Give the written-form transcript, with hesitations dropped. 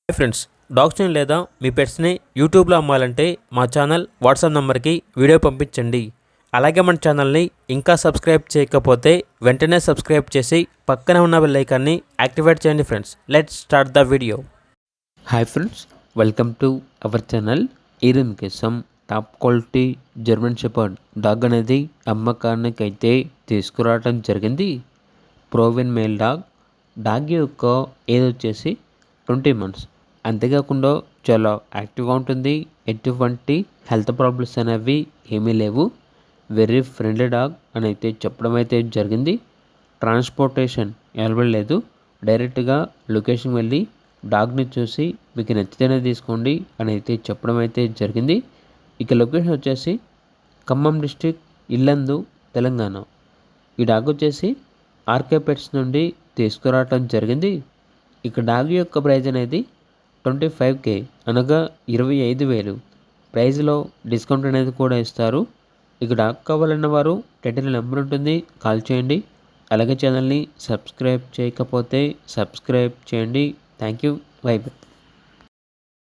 Hi friends, డాగ్స్ని లేదా మీ పెట్స్ని యూట్యూబ్లో అమ్మాలంటే మా ఛానల్ వాట్సాప్ నెంబర్కి వీడియో పంపించండి. అలాగే మన ఛానల్ని ఇంకా సబ్స్క్రైబ్ చేయకపోతే వెంటనే సబ్స్క్రైబ్ చేసి పక్కనే ఉన్న బెల్ ఐకాన్ని యాక్టివేట్ చేయండి friends. Let's start the video. Hi friends, welcome to our channel. ఈరోజు మీకోసం top quality German shepherd dog అనేది అమ్మకానికి అయితే తీసుకురావడం జరిగింది. ప్రోవెన్ మేల్ డాగ్ యొక్క ఏజ్ వచ్చేసి 20 months. అంతేకాకుండా చాలా యాక్టివ్గా ఉంటుంది. ఎటువంటి హెల్త్ ప్రాబ్లమ్స్ అనేవి ఏమీ లేవు. వెరీ ఫ్రెండ్లీ డాగ్ అని అయితే చెప్పడం అయితే జరిగింది. ట్రాన్స్పోర్టేషన్ అవైలబుల్ లేదు. డైరెక్ట్గా లొకేషన్ వెళ్ళి డాగ్ని చూసి మీకు నచ్చితేనే తీసుకోండి అని అయితే చెప్పడం అయితే జరిగింది. ఇక లొకేషన్ వచ్చేసి ఖమ్మం డిస్టిక్, ఇల్లందు, తెలంగాణ. ఈ డాగ్ వచ్చేసి ఆర్కే పెట్స్ నుండి తీసుకురావటం జరిగింది. ఇక డాగ్ యొక్క ప్రైజ్ అనేది 25K అనగా 25,000 ప్రైజ్లో డిస్కౌంట్ అనేది కూడా ఇస్తారు. ఇక డాగ్ కావాలన్న వారు టైటిల్ నెంబర్ ఉంటుంది, కాల్ చేయండి. అలాగే ఛానల్ని సబ్స్క్రైబ్ చేయకపోతే సబ్స్క్రైబ్ చేయండి. Thank you. By by.